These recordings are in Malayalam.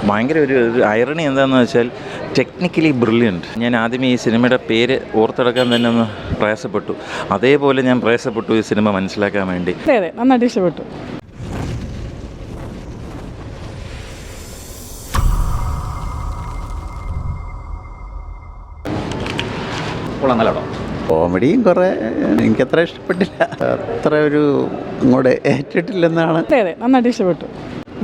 ഭയങ്കര ഒരു ഐറണി എന്താണെന്ന് വെച്ചാൽ ടെക്നിക്കലി ബ്രില്യൻറ്റ്. ഞാൻ ആദ്യമേ ഈ സിനിമയുടെ പേര് ഓർത്തെടുക്കാൻ തന്നെ ഒന്ന് പ്രയാസപ്പെട്ടു. അതേപോലെ ഞാൻ പ്രയാസപ്പെട്ടു ഈ സിനിമ മനസ്സിലാക്കാൻ വേണ്ടി. അതെ, നന്നായിട്ട് ഇഷ്ടപ്പെട്ടു. കോമഡിയും കുറേ എനിക്കത്ര ഇഷ്ടപ്പെട്ടില്ല, അത്ര ഒരു അങ്ങോട്ട് ഏറ്റിട്ടില്ലെന്നാണ്. അതെ, നന്നായിട്ട് ഇഷ്ടപ്പെട്ടു.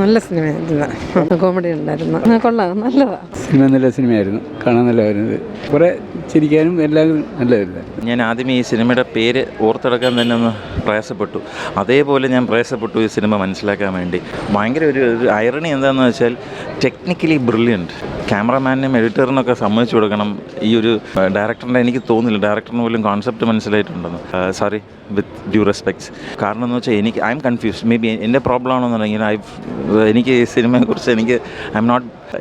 നല്ല സിനിമയായിരുന്നു, കോമഡി ഉണ്ടായിരുന്നു, കൊള്ളാം, നല്ലതാണ്. സിനിമ നല്ല സിനിമയായിരുന്നു, കാണാൻ നല്ലതായിരുന്നു, കുറേ ചിരിക്കാനും എല്ലാം നല്ലതായിരുന്നു. ഞാൻ ആദ്യമേ ഈ സിനിമയുടെ പേര് ഓർത്തെടുക്കാൻ തന്നെ ഒന്ന് പ്രയാസപ്പെട്ടു. അതേപോലെ ഞാൻ പ്രയാസപ്പെട്ടു ഈ സിനിമ മനസ്സിലാക്കാൻ വേണ്ടി. ഭയങ്കര ഒരു ഐറണി എന്താണെന്ന് വെച്ചാൽ ടെക്നിക്കലി ബ്രില്യൻറ്റ്. ക്യാമറമാനും എഡിറ്ററിനൊക്കെ സമ്മതിച്ചു കൊടുക്കണം. ഈ ഒരു ഡയറക്ടറിൻ്റെ എനിക്ക് തോന്നുന്നില്ല ഡയറക്ടറിന് പോലും കോൺസെപ്റ്റ് മനസ്സിലായിട്ടുണ്ടെന്ന്. Sorry, with due respects. കാരണം എന്ന് വെച്ചാൽ എനിക്ക് ഐ എം കൺഫ്യൂസ്ഡ്. മേ ബി എൻ്റെ പ്രോബ്ലം ആണെന്നുണ്ടെങ്കിൽ എനിക്ക് ഈ സിനിമയെക്കുറിച്ച്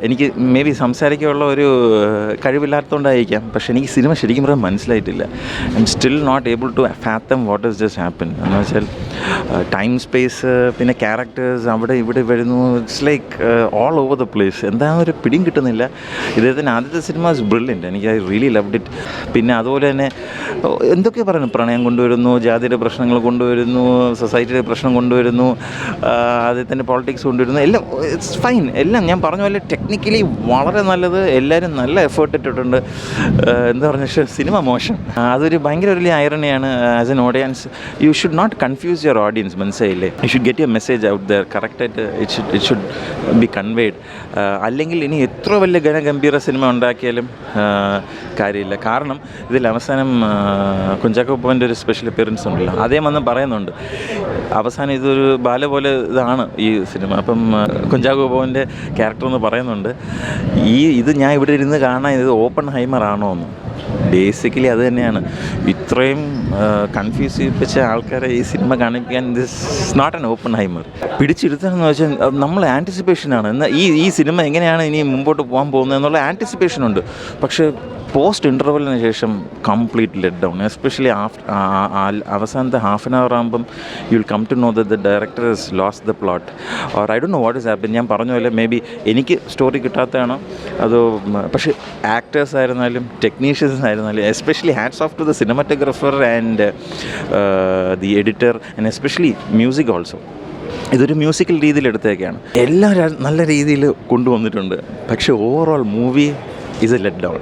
എനിക്ക് മേ ബി സംസാരിക്കാനുള്ള ഒരു കഴിവില്ലാത്തതുകൊണ്ടായിരിക്കാം. പക്ഷേ എനിക്ക് സിനിമ ശരിക്കും പറയാൻ മനസ്സിലായിട്ടില്ല. I'm still not able to fathom what is just happen. എന്ന് വെച്ചാൽ ടൈം സ്പേസ്, പിന്നെ ക്യാരക്ടേഴ്സ് അവിടെ ഇവിടെ വരുന്നു. It's like all over the place. എന്താണെന്നൊരു പിടിയും കിട്ടുന്നില്ല. ഇദ്ദേഹത്തിൻ്റെ ആദ്യത്തെ സിനിമ ഇസ് ബ്രില്യൻറ്റ്. എനിക്ക് ഐ റിയലി ലവ്ഡ് ഇറ്റ്. പിന്നെ അതുപോലെ തന്നെ എന്തൊക്കെ പറയുന്നു, പ്രണയം കൊണ്ടുവരുന്നു, ജാതിയുടെ പ്രശ്നങ്ങൾ കൊണ്ടുവരുന്നു, സൊസൈറ്റിയുടെ പ്രശ്നം കൊണ്ടുവരുന്നു, അദ്ദേഹത്തിൻ്റെ പോളിറ്റിക്സ് കൊണ്ടുവരുന്നു. എല്ലാം ഇറ്റ്സ് ഫൈൻ. എല്ലാം ഞാൻ പറഞ്ഞ പോലെ ടെക്നിക്കലി വളരെ നല്ലത്. എല്ലാവരും നല്ല എഫേർട്ട് ഇട്ടിട്ടുണ്ട്. എന്താ പറഞ്ഞ, പക്ഷേ സിനിമ മോശം. അതൊരു ഭയങ്കര വലിയ ഐറണിയാണ്. As an audience you should not confuse your audience. മനസ്സിലായില്ലേ? You should get your message out there. കറക്റ്റായിട്ട് ഇറ്റ് ഷുഡ് ബി കൺവേഡ്. അല്ലെങ്കിൽ ഇനി എത്ര വലിയ ഗംഭീര സിനിമ ഉണ്ടാക്കിയാലും കാര്യമില്ല. കാരണം ഇതിൽ അവസാനം കുഞ്ചാക്കോ ബോബൻ്റെ ഒരു സ്പെഷ്യൽ അപ്പിയറൻസ് ഉണ്ടല്ലോ, അദ്ദേഹം വന്ന് പറയുന്നുണ്ട് അവസാനം ഇതൊരു ബാല പോലെ ഇതാണ് ഈ സിനിമ. അപ്പം കുഞ്ചാക്കോ ബോബൻ്റെ ക്യാരക്ടർ എന്ന് പറയുന്നുണ്ട്, ഇത് ഞാൻ ഇവിടെ ഇരുന്ന് കാണാൻ ഇത് ഓപ്പൺ ഹൈമർ ആണോ എന്ന്. ബേസിക്കലി അത് തന്നെയാണ്. ഇത്രയും കൺഫ്യൂസ് ചെയ്യിപ്പിച്ച ആൾക്കാരെ ഈ സിനിമ കാണിക്കാൻ ദിസ് നോട്ട് ആൻ ഓപ്പൺ ഹൈമർ. പിടിച്ചിരുത്താനെന്ന് വെച്ചാൽ നമ്മൾ ആൻറ്റിസിപ്പേഷനാണ്. എന്നാൽ ഈ സിനിമ എങ്ങനെയാണ് ഇനി മുമ്പോട്ട് പോകാൻ പോകുന്നത് എന്നുള്ള ആൻറ്റിസിപ്പേഷനുണ്ട്. പക്ഷേ പോസ്റ്റ് ഇൻ്റർവെല്ലിന് ശേഷം കംപ്ലീറ്റ് ലെറ്റ് ഡൗൺ. എസ്പെഷ്യലി അവസാനത്തെ ഹാഫ് ആൻ അവർ ആകുമ്പം you will come to know the director has lost the plot or I don't know what is happen. ഞാൻ പറഞ്ഞ പോലെ മേ ബി എനിക്ക് സ്റ്റോറി കിട്ടാത്തതാണോ അതോ. പക്ഷേ ആക്ടേഴ്സ് ആയിരുന്നാലും ടെക്നീഷ്യൻസ് ആയിരുന്നാലും especially hats off to the cinematographer and the editor and especially music also. ഇതൊരു മ്യൂസിക്കൽ രീതിയിൽ എടുത്തേക്കാണ്. എല്ലാം നല്ല രീതിയിൽ കൊണ്ടുവന്നിട്ടുണ്ട്. പക്ഷേ overall movie is A let down.